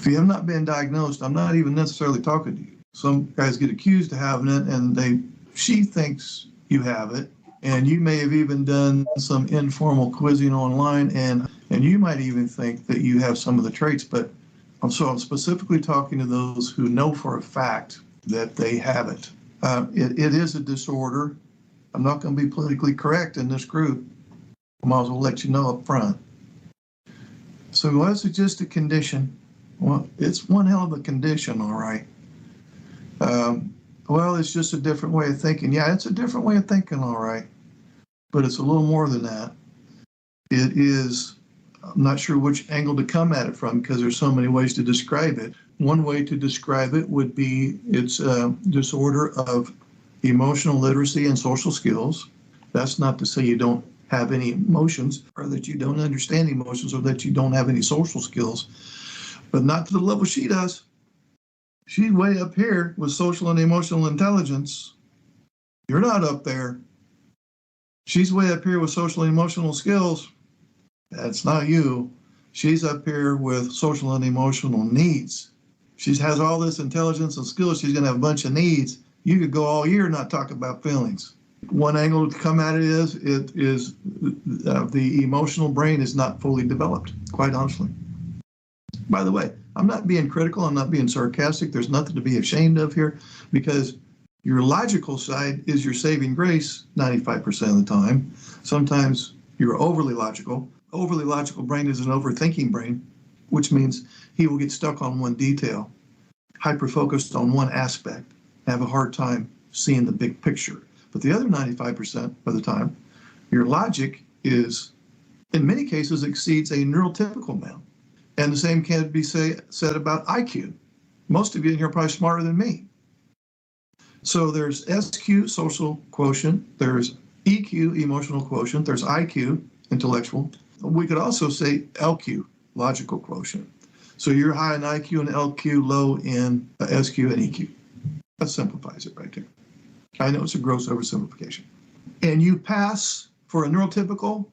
you have not been diagnosed, I'm not even necessarily talking to you. Some guys get accused of having it, and she thinks you have it, and you may have even done some informal quizzing online, and you might even think that you have some of the traits, but I'm specifically talking to those who know for a fact that they have it. It is a disorder. I'm not going to be politically correct in this group. I might as well let you know up front. So was it just a condition? Well, it's one hell of a condition, all right. Well, it's just a different way of thinking. Yeah, it's a different way of thinking, all right. But it's a little more than that. It is, I'm not sure which angle to come at it from because there's so many ways to describe it. One way to describe it would be it's a disorder of emotional literacy and social skills. That's not to say you don't have any emotions or that you don't understand emotions or that you don't have any social skills, but not to the level she does. She's way up here with social and emotional intelligence. You're not up there. She's way up here with social and emotional skills. That's not you. She's up here with social and emotional needs. She has all this intelligence and skills. She's going to have a bunch of needs. You could go all year and not talk about feelings. One angle to come at it is the emotional brain is not fully developed, quite honestly. By the way, I'm not being critical. I'm not being sarcastic. There's nothing to be ashamed of here because your logical side is your saving grace 95% of the time. Sometimes you're overly logical. Overly logical brain is an overthinking brain, which means he will get stuck on one detail, hyper-focused on one aspect, have a hard time seeing the big picture. But the other 95% of the time, your logic is, in many cases, exceeds a neurotypical male. And the same can be said about IQ. Most of you in here are probably smarter than me. So there's SQ, social quotient, there's EQ, emotional quotient, there's IQ, intellectual. We could also say LQ, logical quotient. So you're high in IQ and LQ, low in SQ and EQ. That simplifies it right there. I know it's a gross oversimplification. And you pass for a neurotypical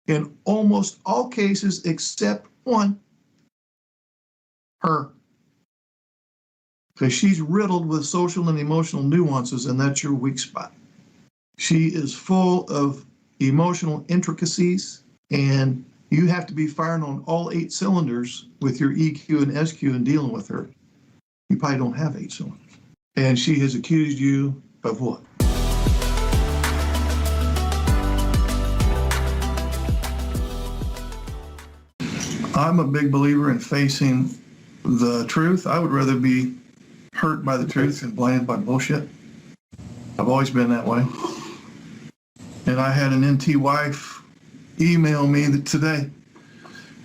in almost all cases except one, her. Because she's riddled with social and emotional nuances, and that's your weak spot. She is full of emotional intricacies, and you have to be firing on all 8 cylinders with your EQ and SQ and dealing with her. You probably don't have 8 cylinders. And she has accused you of what? I'm a big believer in facing the truth. I would rather be hurt by the truth than blinded by bullshit. I've always been that way. And I had an NT wife email me today.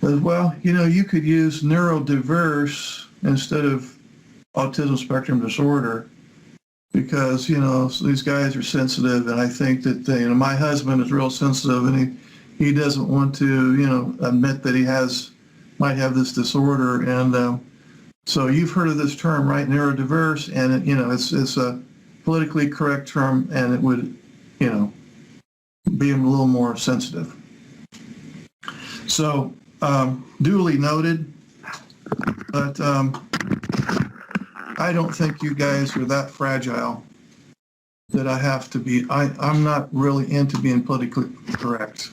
Says, well, you could use neurodiverse instead of autism spectrum disorder because, these guys are sensitive, and I think that, my husband is real sensitive, and he doesn't want to, admit that he might have this disorder, and so you've heard of this term, right? Neurodiverse, and it's a politically correct term, and it would, be a little more sensitive. So, duly noted, but I don't think you guys are that fragile that I have to be. I'm not really into being politically correct.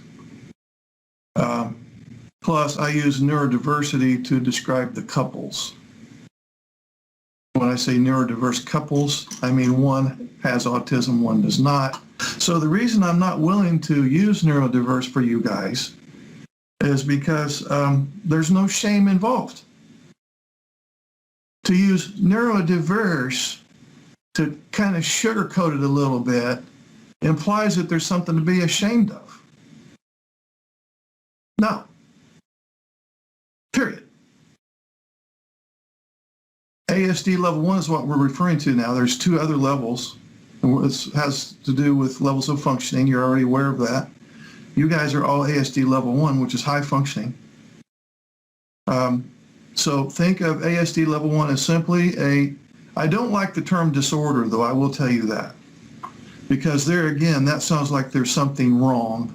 Plus, I use neurodiversity to describe the couples. When I say neurodiverse couples, I mean one has autism, one does not. So the reason I'm not willing to use neurodiverse for you guys is because there's no shame involved. To use neurodiverse to kind of sugarcoat it a little bit implies that there's something to be ashamed of. No. Period. ASD level 1 is what we're referring to now. There's 2 other levels. It has to do with levels of functioning. You're already aware of that. You guys are all ASD level 1, which is high functioning. So think of ASD level 1 as simply I don't like the term disorder, though, I will tell you that. Because there again, that sounds like there's something wrong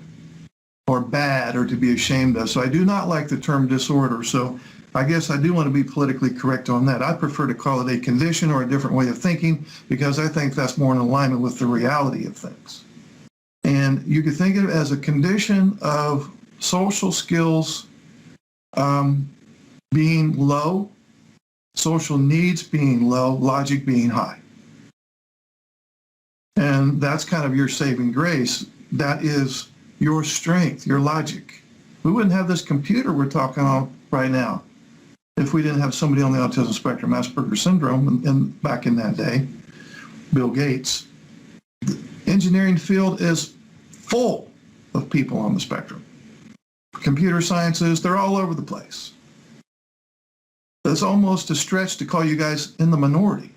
or bad or to be ashamed of. So I do not like the term disorder. So I guess I do want to be politically correct on that. I prefer to call it a condition or a different way of thinking because I think that's more in alignment with the reality of things. And you could think of it as a condition of social skills being low, social needs being low, logic being high. And that's kind of your saving grace. That is your strength, your logic. We wouldn't have this computer we're talking on right now if we didn't have somebody on the autism spectrum, Asperger's syndrome, and back in that day, Bill Gates. The engineering field is full of people on the spectrum. Computer sciences, they're all over the place. It's almost a stretch to call you guys in the minority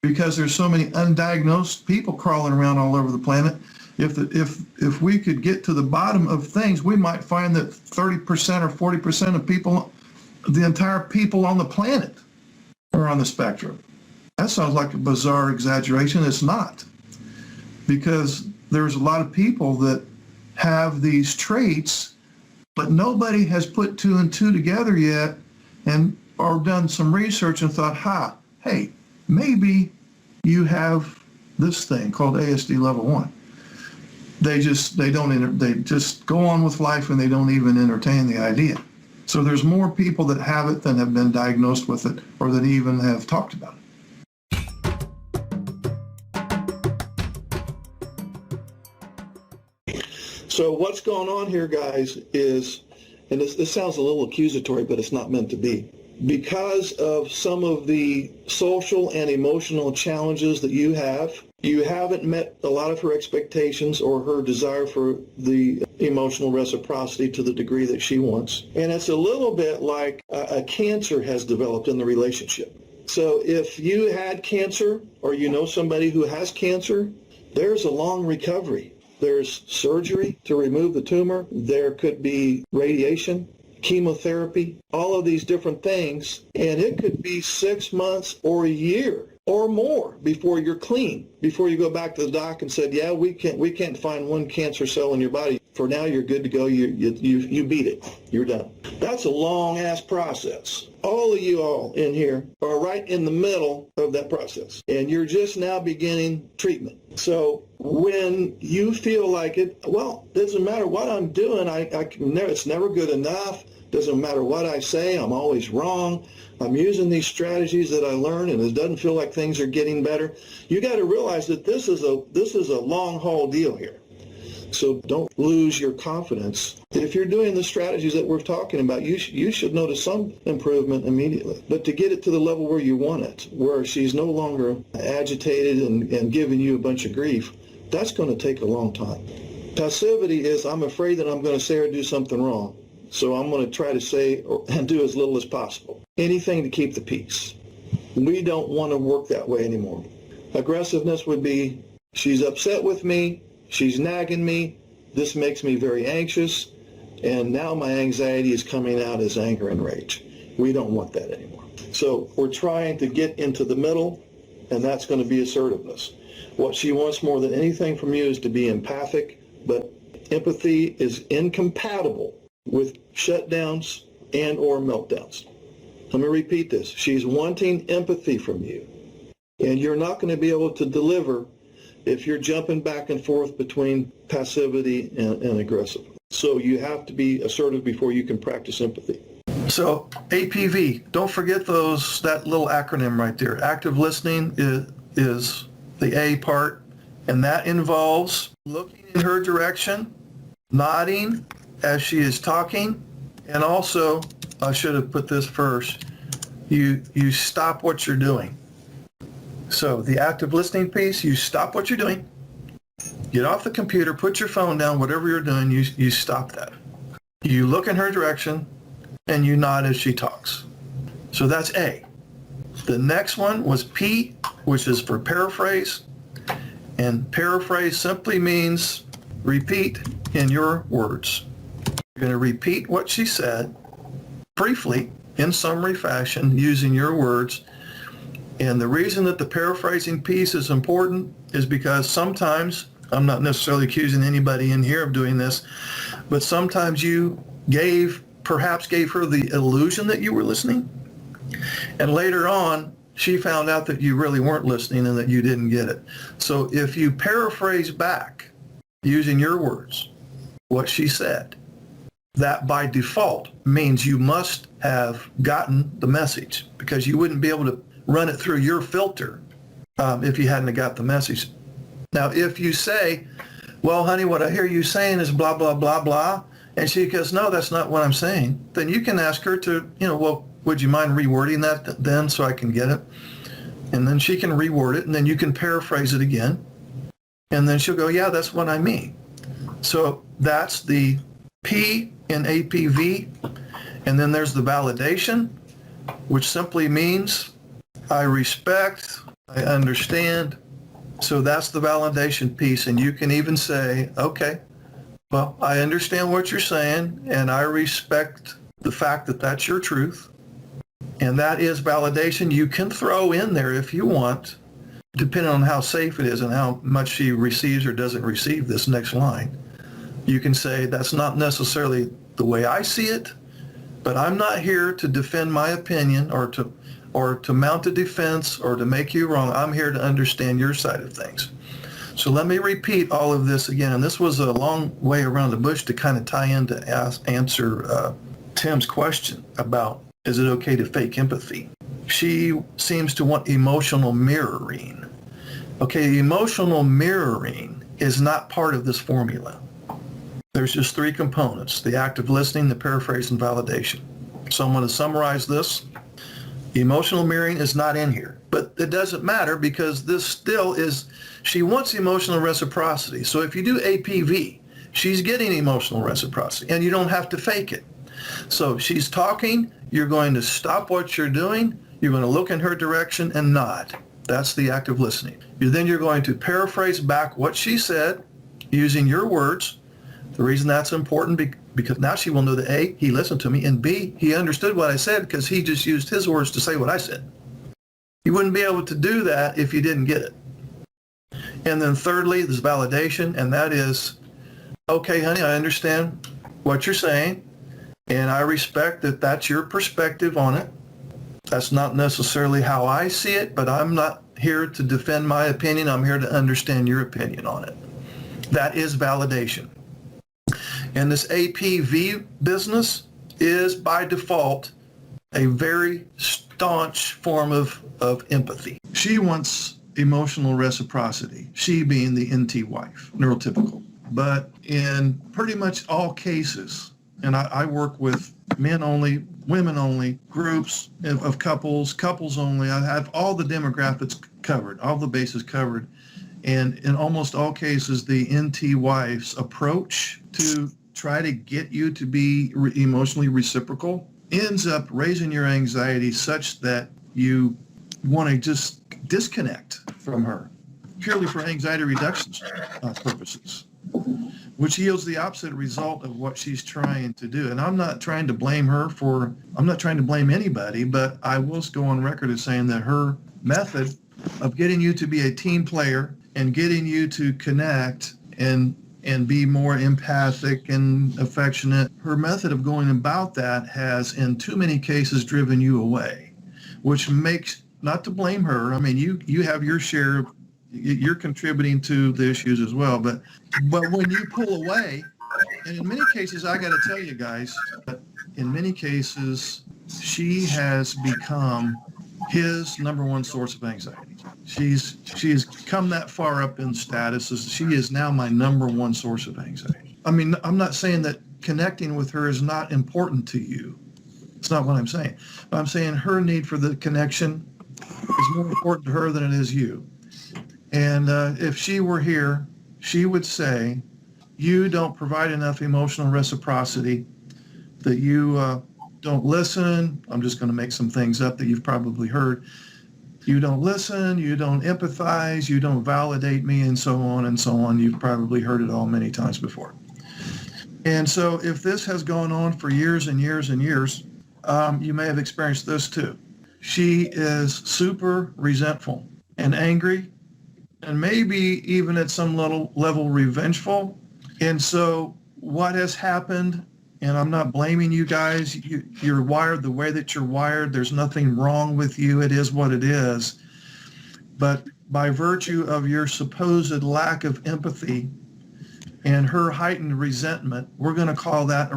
because there's so many undiagnosed people crawling around all over the planet. If we could get to the bottom of things, we might find that 30% or 40% of people, the entire people on the planet, are on the spectrum. That sounds like a bizarre exaggeration. It's not, because there's a lot of people that have these traits, but nobody has put two and two together yet and or done some research and thought, hey, maybe you have this thing called ASD level 1. They just go on with life and they don't even entertain the idea. So there's more people that have it than have been diagnosed with it or that even have talked about it. So what's going on here, guys, is, and this sounds a little accusatory, but it's not meant to be. Because of some of the social and emotional challenges that you haven't met a lot of her expectations or her desire for the emotional reciprocity to the degree that she wants. And it's a little bit like a cancer has developed in the relationship. So if you had cancer or you know somebody who has cancer, there's a long recovery. There's surgery to remove the tumor. There could be radiation, chemotherapy, all of these different things, and it could be 6 months or a year or more before you're clean, before you go back to the doc and said, yeah, we can't find one cancer cell in your body. For now, you're good to go. You beat it. You're done. That's a long-ass process. All of you all in here are right in the middle of that process, and you're just now beginning treatment. So when you feel like it, well, doesn't matter what I'm doing, it's never good enough. Doesn't matter what I say, I'm always wrong. I'm using these strategies that I learned, and it doesn't feel like things are getting better. You got to realize that this is a long haul deal here. So don't lose your confidence. If you're doing the strategies that we're talking about, you should notice some improvement immediately. But to get it to the level where you want it, where she's no longer agitated and giving you a bunch of grief, that's going to take a long time. Passivity is, I'm afraid that I'm going to say or do something wrong. So I'm going to try to say and do as little as possible. Anything to keep the peace. We don't want to work that way anymore. Aggressiveness would be, she's upset with me, she's nagging me, this makes me very anxious, and now my anxiety is coming out as anger and rage. We don't want that anymore. So we're trying to get into the middle, and that's going to be assertiveness. What she wants more than anything from you is to be empathic, but empathy is incompatible with shutdowns and or meltdowns. Let me repeat this. She's wanting empathy from you, and you're not going to be able to deliver if you're jumping back and forth between passivity and aggressive. So you have to be assertive before you can practice empathy. So APV, don't forget that little acronym right there. Active listening is the A part, and that involves looking in her direction, nodding as she is talking, and also, I should have put this first, you stop what you're doing. So the active listening piece, you stop what you're doing, get off the computer, put your phone down, whatever you're doing, you stop that. You look in her direction, and you nod as she talks. So that's A. The next one was P, which is for paraphrase, and paraphrase simply means repeat in your words. You're going to repeat what she said briefly in summary fashion using your words. And the reason that the paraphrasing piece is important is because sometimes, I'm not necessarily accusing anybody in here of doing this, but sometimes you gave perhaps gave her the illusion that you were listening. And later on, she found out that you really weren't listening and that you didn't get it. So if you paraphrase back using your words what she said, that by default means you must have gotten the message, because you wouldn't be able to run it through your filter if you hadn't got the message. Now, if you say, well, honey, what I hear you saying is blah, blah, blah, blah, and she goes, no, that's not what I'm saying, then you can ask her to, well, would you mind rewording that then so I can get it? And then she can reword it, and then you can paraphrase it again. And then she'll go, yeah, that's what I mean. So that's the P in APV. And then there's the validation, which simply means I respect, I understand. So that's the validation piece. And you can even say, okay, well, I understand what you're saying, and I respect the fact that that's your truth. And that is validation. You can throw in there if you want, depending on how safe it is and how much she receives or doesn't receive this next line. You can say, that's not necessarily the way I see it, but I'm not here to defend my opinion or to mount a defense or to make you wrong. I'm here to understand your side of things. So let me repeat all of this again. And this was a long way around the bush to kind of tie in to answer Tim's question about, is it okay to fake empathy? She seems to want emotional mirroring. Okay, emotional mirroring is not part of this formula. There's just three components: the active listening, the paraphrase, and validation. So I'm going to summarize this. Emotional mirroring is not in here, but it doesn't matter, because this still is, she wants emotional reciprocity. So if you do APV, she's getting emotional reciprocity, and you don't have to fake it. So she's talking, you're going to stop what you're doing, you're going to look in her direction and nod. That's the active listening. Then you're going to paraphrase back what she said using your words. The reason that's important, because now she will know that A, he listened to me, and B, he understood what I said because he just used his words to say what I said. You wouldn't be able to do that if you didn't get it. And then thirdly, there's validation, and that is, okay, honey, I understand what you're saying, and I respect that that's your perspective on it. That's not necessarily how I see it, but I'm not here to defend my opinion. I'm here to understand your opinion on it. That is validation. And this APV business is by default a very staunch form of empathy. She wants emotional reciprocity, she being the NT wife, neurotypical. But in pretty much all cases, and I work with men only, women only, groups of couples only. I have all the demographics covered, all the bases covered. And in almost all cases, the NT wife's approach to try to get you to be emotionally reciprocal ends up raising your anxiety such that you want to just disconnect from her, purely for anxiety reduction purposes, which yields the opposite result of what she's trying to do. And I'm not trying to blame anybody, but I will go on record as saying that her method of getting you to be a team player and getting you to connect and be more empathic and affectionate, her method of going about that has in too many cases driven you away, which makes, not to blame her, I mean, you have your share, you're contributing to the issues as well, but when you pull away, and in many cases, I got to tell you guys, in many cases, she has become his number one source of anxiety. She's come that far up in status as she is now my number one source of anxiety. I mean, I'm not saying that connecting with her is not important to you. It's not what I'm saying. I'm saying her need for the connection is more important to her than it is you. And if she were here, she would say, you don't provide enough emotional reciprocity, that you don't listen. I'm just going to make some things up that you've probably heard. You don't listen, you don't empathize, you don't validate me, and so on and so on. You've probably heard it all many times before. And so if this has gone on for years and years and years, you may have experienced this too. She is super resentful and angry, and maybe even at some level revengeful. And so what has happened and I'm not blaming you guys. You're wired the way that you're wired. There's nothing wrong with you. It is what it is. But by virtue of your supposed lack of empathy and her heightened resentment, we're going to call that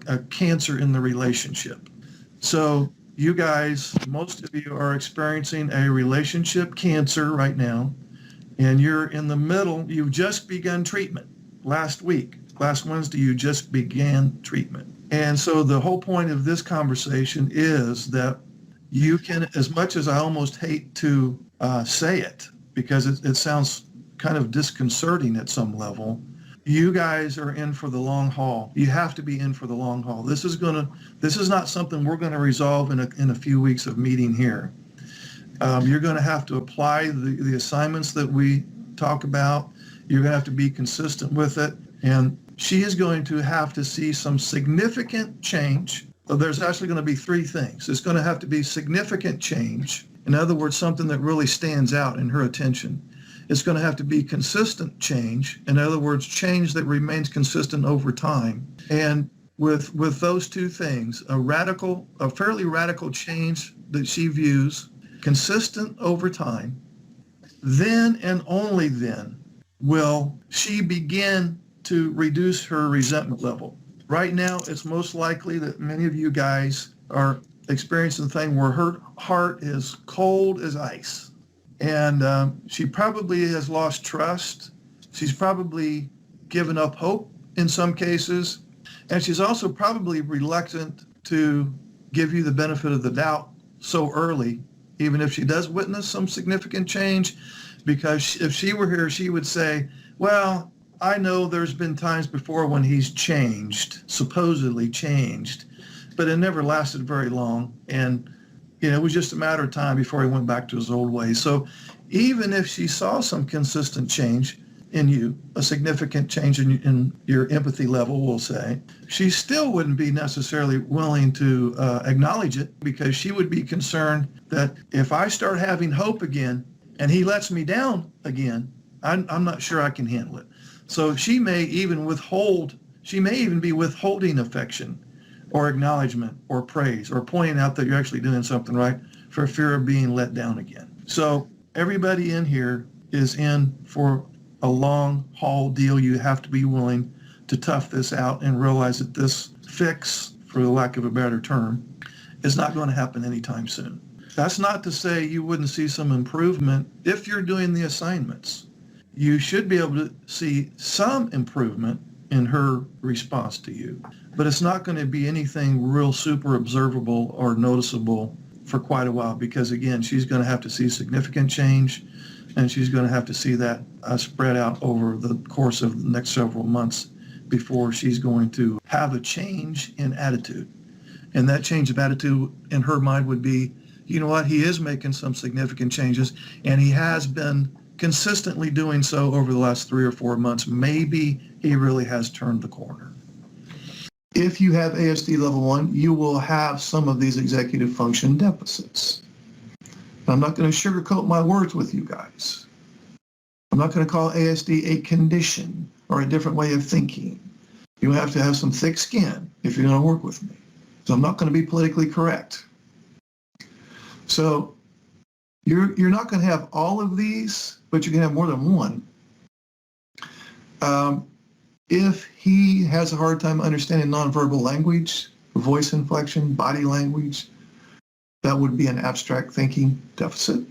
a cancer in the relationship. So you guys, most of you are experiencing a relationship cancer right now, and you're in the middle. You've just begun treatment last week. Last Wednesday, you just began treatment. And so the whole point of this conversation is that you can, as much as I almost hate to say it, because it sounds kind of disconcerting at some level, you guys are in for the long haul. You have to be in for the long haul. This is not something we're going to resolve in a few weeks of meeting here. You're going to have to apply the assignments that we talk about. You're going to have to be consistent with it. And she is going to have to see some significant change. There's actually going to be three things. It's going to have to be significant change. In other words, something that really stands out in her attention. It's going to have to be consistent change. In other words, change that remains consistent over time. And with those two things, a fairly radical change that she views, consistent over time, then and only then will she begin to reduce her resentment level. Right now, it's most likely that many of you guys are experiencing the thing where her heart is cold as ice. And she probably has lost trust. She's probably given up hope in some cases. And she's also probably reluctant to give you the benefit of the doubt so early, even if she does witness some significant change, because if she were here, she would say, well, I know there's been times before when he's changed, supposedly changed, but it never lasted very long. And, it was just a matter of time before he went back to his old ways. So even if she saw some consistent change in you, a significant change in your empathy level, we'll say, she still wouldn't be necessarily willing to acknowledge it, because she would be concerned that if I start having hope again and he lets me down again, I'm not sure I can handle it. So she may even be withholding affection or acknowledgement or praise or pointing out that you're actually doing something right for fear of being let down again. So everybody in here is in for a long haul deal. You have to be willing to tough this out and realize that this fix, for the lack of a better term, is not going to happen anytime soon. That's not to say you wouldn't see some improvement if you're doing the assignments. You should be able to see some improvement in her response to you, but it's not going to be anything real super observable or noticeable for quite a while, because again, she's going to have to see significant change, and she's going to have to see that spread out over the course of the next several months before she's going to have a change in attitude. And that change of attitude in her mind would be, you know what, he is making some significant changes, and he has been consistently doing so over the last 3 or 4 months. Maybe he really has turned the corner. If you have ASD level 1, you will have some of these executive function deficits. I'm not going to sugarcoat my words with you guys. I'm not going to call ASD a condition or a different way of thinking. You have to have some thick skin if you're going to work with me. So I'm not going to be politically correct. So you're not going to have all of these, but you can have more than one. If he has a hard time understanding nonverbal language, voice inflection, body language, that would be an abstract thinking deficit.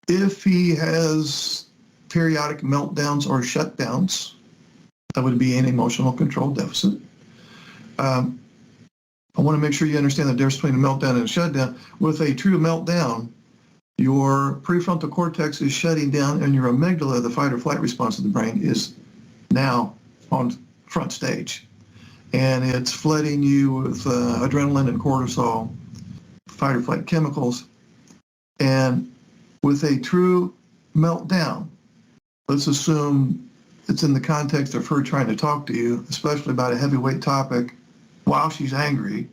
If he has periodic meltdowns or shutdowns, that would be an emotional control deficit. I want to make sure you understand the difference between a meltdown and a shutdown. With a true meltdown, your prefrontal cortex is shutting down, and your amygdala, the fight or flight response of the brain, is now on front stage. And it's flooding you with adrenaline and cortisol, fight or flight chemicals. And with a true meltdown, let's assume it's in the context of her trying to talk to you, especially about a heavyweight topic, while she's angry,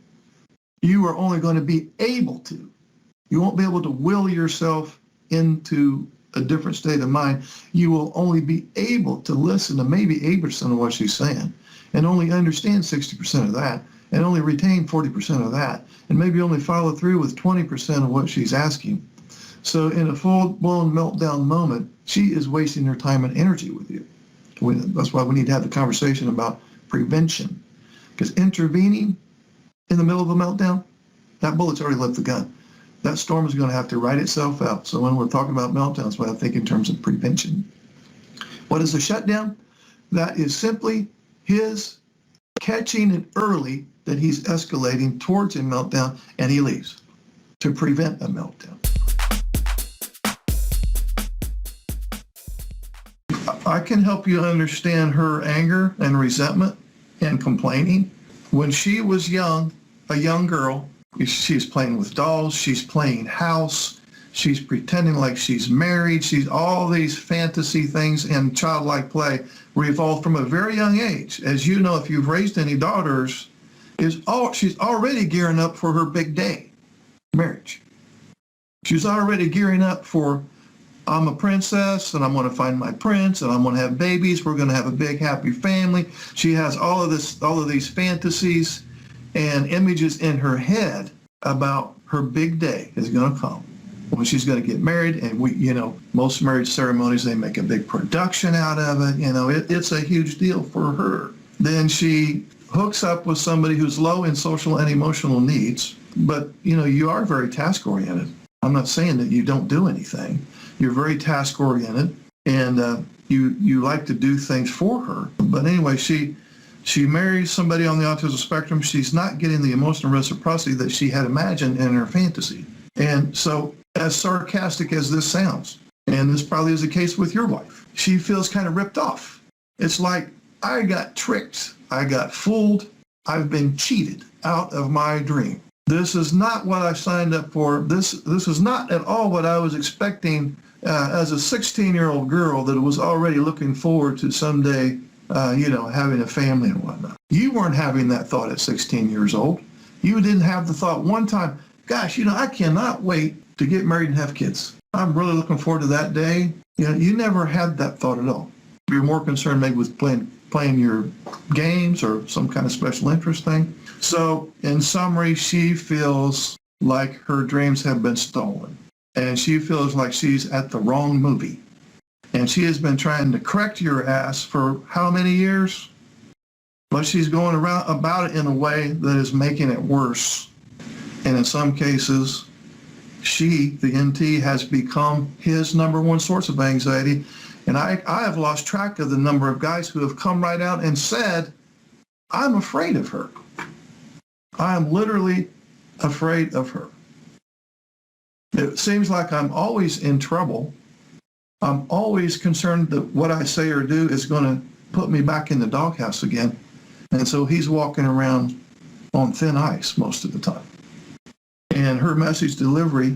you are only going to be able to. You won't be able to will yourself into a different state of mind. You will only be able to listen to maybe 8% of what she's saying and only understand 60% of that. and only retain 40% of that, and maybe only follow through with 20% of what she's asking. So in a full-blown meltdown moment, she is wasting her time and energy with you. That's why we need to have the conversation about prevention. Because intervening in the middle of a meltdown, that bullet's already left the gun. That storm is going to have to ride itself out. So when we're talking about meltdowns, we have to think in terms of prevention. What is a shutdown? That is simply his catching it early that he's escalating towards a meltdown, and he leaves to prevent a meltdown. I can help you understand her anger and resentment and complaining. When she was young, a young girl, she's playing with dolls, she's playing house, she's pretending like she's married, she's all these fantasy things and childlike play were evolved from a very young age. As you know, if you've raised any daughters, she's already gearing up for her big day, marriage. She's already gearing up for, I'm a princess and I'm going to find my prince and I'm going to have babies. We're going to have a big happy family. She has all of these fantasies and images in her head about her big day is going to come when she's going to get married. And most marriage ceremonies, they make a big production out of it. It's a huge deal for her. Then she hooks up with somebody who's low in social and emotional needs. But, you are very task oriented. I'm not saying that you don't do anything. You're very task oriented and you like to do things for her. But anyway, she marries somebody on the autism spectrum. She's not getting the emotional reciprocity that she had imagined in her fantasy. And so as sarcastic as this sounds, and this probably is the case with your wife, she feels kind of ripped off. It's like, I got tricked. I got fooled. I've been cheated out of my dream. This is not what I signed up for. This is not at all what I was expecting as a 16-year-old girl that was already looking forward to someday, having a family and whatnot. You weren't having that thought at 16 years old. You didn't have the thought one time, gosh, I cannot wait to get married and have kids. I'm really looking forward to that day. You never had that thought at all. You're more concerned maybe with playing your games or some kind of special interest thing. So in summary, she feels like her dreams have been stolen. And she feels like she's at the wrong movie. And she has been trying to correct your ass for how many years? But she's going around about it in a way that is making it worse. And in some cases, she, the NT, has become his number one source of anxiety. And I have lost track of the number of guys who have come right out and said, I'm afraid of her. I'm literally afraid of her. It seems like I'm always in trouble. I'm always concerned that what I say or do is going to put me back in the doghouse again. And so he's walking around on thin ice most of the time. And her message delivery,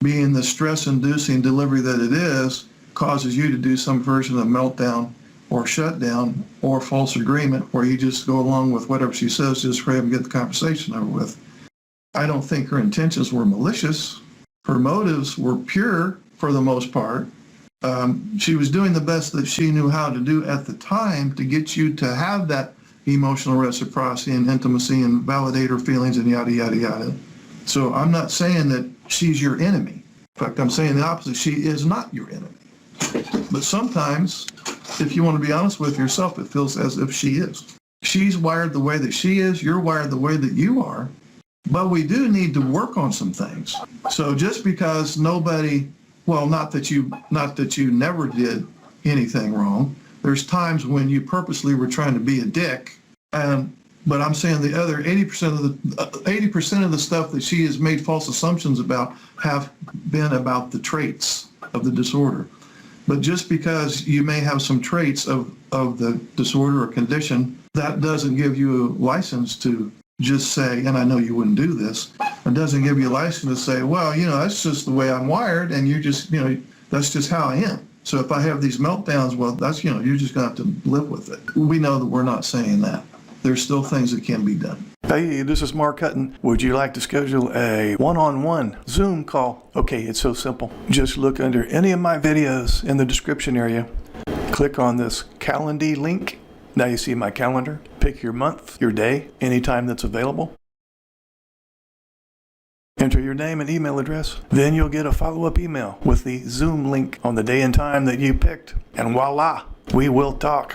being the stress-inducing delivery that it is, causes you to do some version of meltdown or shutdown or false agreement where you just go along with whatever she says just for him to get the conversation over with. I don't think her intentions were malicious. Her motives were pure for the most part. She was doing the best that she knew how to do at the time to get you to have that emotional reciprocity and intimacy and validate her feelings and yada, yada, yada. So I'm not saying that she's your enemy. In fact, I'm saying the opposite. She is not your enemy. But sometimes, if you want to be honest with yourself, it feels as if she is. She's wired the way that she is. You're wired the way that you are. But we do need to work on some things. So just because nobody, well, not that you never did anything wrong. There's times when you purposely were trying to be a dick. But I'm saying the other 80% of the stuff that she has made false assumptions about have been about the traits of the disorder. But just because you may have some traits of the disorder or condition, that doesn't give you a license to just say, and I know you wouldn't do this, it doesn't give you a license to say, well, that's just the way I'm wired, and you just, that's just how I am. So if I have these meltdowns, well, that's, you're just going to have to live with it. We know that we're not saying that. There's still things that can be done. Hey, this is Mark Hutten. Would you like to schedule a one-on-one Zoom call? Okay, it's so simple. Just look under any of my videos in the description area. Click on this Calendly link Now you see my calendar. Pick your month, your day, any time that's available. Enter your name and email address. Then you'll get a follow-up email with the Zoom link on the day and time that you picked. And voila, we will talk.